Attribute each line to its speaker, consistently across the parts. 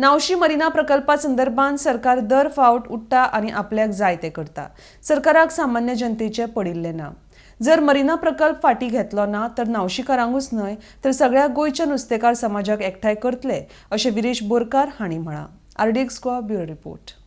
Speaker 1: नावशी marina प्रकल्पासंदर्भात सरकार दर फावट उठता आणि आपल्याक जाय ते करता. सरकाराक सामान्य जनतेचे पडिल्ले ना. जर मरीना प्रकल्प फाटी घेतलो ना तर नावशीकारांकूच न्हय तर सगळ्या गोंयच्या नुस्तेकार समाजाक एकठांय करतले अशें विरेश बोरकार हांणी म्हळां. RDX Goa bureau report.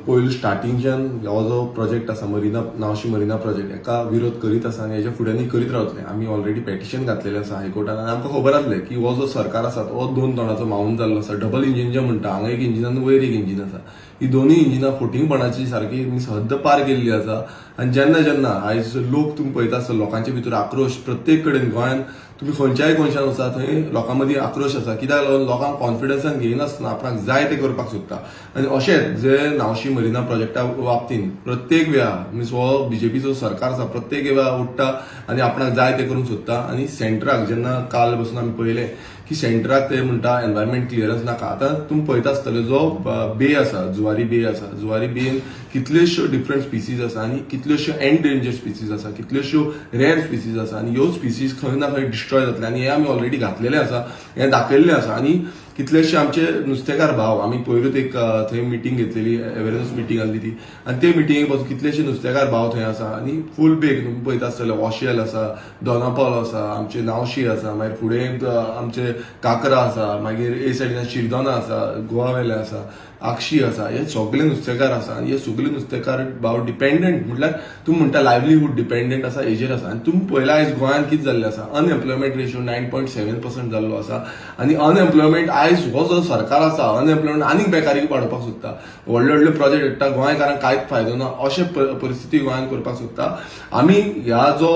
Speaker 2: पयलीं स्टार्टिंगच्यान हो जो प्रोजेक्ट आसा मरीना नावशी मरीना प्रोजेक्ट हेका विरोध करीत आसा आनी हेच्या फुड्यांनी करीत रावतले. आमी ऑलरेडी पेटिशन घातलेलें आसा हायकोर्टान आनी आमकां खबर आसलें की हो जो सरकार आसा तो दोन तोंडाचो मावून जाल्लो आसा. डबल इंजीन जें म्हणटा हांगा एक इंजीन आनी वयर एक इंजीन आसा. ही दोनूय इंजिनां फोटिंगपणाची सारकी हद्द पार केल्ली आसा. आनी जेन्ना जेन्ना आयज लोक तुम्ही पळयता आसता लोकांचे भितर आक्रोश प्रत्येक कडेन गोंयांत तुम्ही खंयच्याय कोनशान वचा थंय लोकां मदीं आक्रोश आसा. कित्याक लागून लोकांक कॉन्फिडन्सान घेयनासतना आपणाक जाय ते करपाक सोदता. आनी अशेंच जे नावशी मरीना प्रोजेक्टा बाबतींत प्रत्येक वेळा मीन्स हो बीजेपीचो सरकार आसा प्रत्येक वेळा उठता आनी आपणाक जाय ते करूंक सोदता. आनी सेंटराक जेन्ना काल बसून आमी पळयलें की सेंटराक ते म्हणटा एनवायरमेंट क्लियरन्स नाका. आतां तुमी पळयता आसतले जो बे आसा जुवारी बे आसा जुवारी बेन कितल्योश्यो डिफरंट स्पिसीज आसा आनी कितल्योश्यो एंडेंजर्ड स्पिसीज आसा कितल्योश्यो रेअर स्पिसीज आसा आनी ह्यो स्पिसीज खंय ना खंय डिस्ट्रॉय जातले आनी हे आमी ऑलरेडी घातलेले आसा हे दाखयल्लें आसा. आनी कितलेशे आमचे नुस्तेकार भाव आमी पयरूच एक थंय मिटींग घेतलेली अवेरनेस मिटींग आसली ती आनी ते मिटींगेक पासून कितलेशे नुस्तेकार भाव थंय आसा आनी फूल बेग तुमी पळयता आसतले ऑशेल आसा दोनापावल आसा आमचे नावशी आसा मागीर फुडें आमचे काकरा आसा मागीर ए सायडीन शिरदोना आसा गोवा वेले आसा आक्षी आसा हे सगळे नुस्तेकार आसा आनी हे सगळे नुस्तेकार भाव डिपेंडंट म्हटल्यार तुम्ही म्हणटा लायव्हलीहूड डिपेंडंट आसा हेजेर आसा. आनी तुमी पळयला आयज गोंयांत कितें जाल्लें आसा अनएम्प्लॉयमेंट रेशियो 9.7% जाल्लो आसा. आनी अनएम्प्लॉयमेंट आयज हो जो सरकार आसा अनएम्प्लॉयमेंट आनीक बेकारी वाडोवपाक सोदता. व्हडले व्हडले प्रोजेक्ट हाडटा गोंयकारांक कांयच फायदो ना अशें परिस्थिती गोंयांत करपाक सोदता. आमी ह्या जो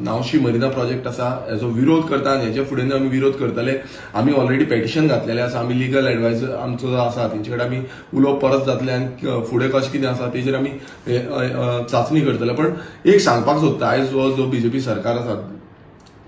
Speaker 2: नावशी मरीना प्रोजेक्ट आसा हेजो विरोध करता आनी हेजे फुडें आमी विरोध करतले. आमी ऑलरेडी पेटिशन घातलेलें आसा. आमी लिगल एडवायजर आमचो जो आसा तेंचे कडेन आमी उलोवप परत जातले आनी फुडें कशें कितें आसा तेजेर आमी चांचणी करतले. पण एक सांगपाक सोदता आयज हो जो बीजेपी सरकार आसा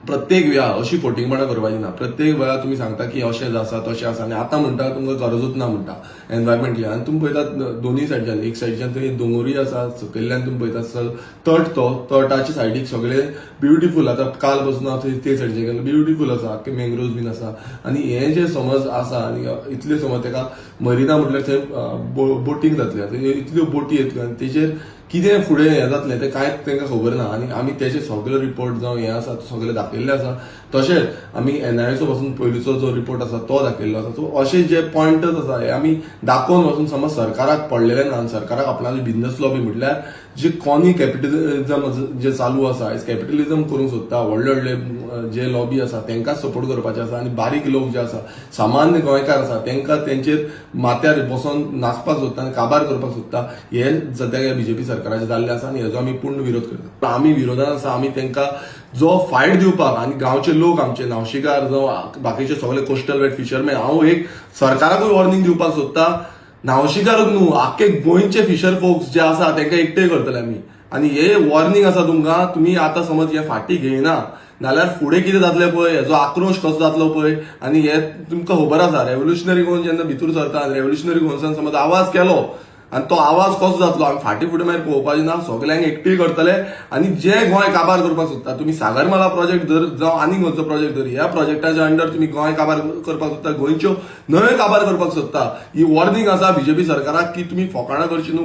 Speaker 2: प्रत्येक वेळा अशी फोटिंगपणां करपाची ना. प्रत्येक वेळा तुम्ही सांगता की अशें आसा तशें आसा आनी आतां म्हणटा तुमकां गरजूच ना म्हणटा एनवायरमेंटली. आनी तुमी पळयतात दोनूय सायडच्यान एक सायडच्यान थंय दोंगरूय आसा सकयल्ल्यान तुमी पळयता आसतल तट तो तटाच्या सायडीक सगळे ब्युटिफूल आतां काल बसून हांव थंय ते सायडीचे गेलो ब्युटिफूल आसा आख्खे मँग्रोव्ज बीन आसा. आनी हे जे समज आसा आनी इतले समज तेका मरीना म्हटल्यार थंय बोटींग जातले इतल्यो बोटी येतल्यो आनी तेजेर कितें फुडें हें जातलें तें कांयच तांकां खबर ना. आनी आमी तेजे सगळे रिपोर्ट जावं हें आसा तो सगळे दाखयल्ले आसा. तशेंच आमी NIAचो पासून पयलींचो जो रिपोर्ट आसा तो दाखयल्लो आसा. सो अशे जे पॉयंटच आसा हे आमी दाखोवन वचून समज सरकाराक पडलेले ना आनी सरकाराक आपणाली बिझनस लॉबी म्हटल्यार जे कॉनी कॅपिटलिझम जे चालू आसा आयज कॅपिटलिझम करूंक सोदता व्हडले व्हडले जे लॉबी आसा तांकां सपोर्ट करपाचे आसा आनी बारीक लोक जे आसा सामान्य गोंयकार आसा तांकां तेंचेर माथ्यार बसोन नाचपाक सोदता आनी काबार करपाक सोदता हे सद्याक ह्या बीजेपी सरकाराचे जाल्ले आसा आनी हेजो आमी पूर्ण विरोध करता. आमी विरोधान आसा. आमी तांकां जो फायट दिवपाक आनी गांवचे लोक आमचे नावशीकार जावं बाकीचे सगळे कोस्टल वेट फिशरमॅन हांव एक सरकाराकूय वॉर्निंग दिवपाक सोदता. नावशीकारूच न्हू आख्खे गोंयचे फिशर फोक्स जे आसा तांकां एकठांय करतले आमी. आनी हे वॉर्निंग आसा तुमकां तुमी आतां समज हे फाटी घेयना नाल्यार फुडें कितें जातलें पळय हेजो आक्रोश कसो जातलो पळय. आनी हे तुमकां खबर आसा रेव्होल्युशनरी गोवन जेन्ना भितूर सरता रेव्होल्युशनरी गोवन्सान समज आवाज केलो आनी तो आवाज कसो जातलो आमी फाटी फुडें मागीर पळोवपाचें ना. सगळ्यांक एकठांय करतले आनी जे गोंय काबार करपाक सोदता तुमी सागरमाला प्रोजेक्ट धर जावं आनीक खंयचो प्रोजेक्ट धर ह्या प्रोजेक्टाच्या अंडर तुमी गोंय काबार करपाक सोदता गोंयच्यो न्हंयो काबार करपाक सोदता ही वॉर्निंग आसा बीजेपी सरकाराक की तुमी फकाणां करची न्हू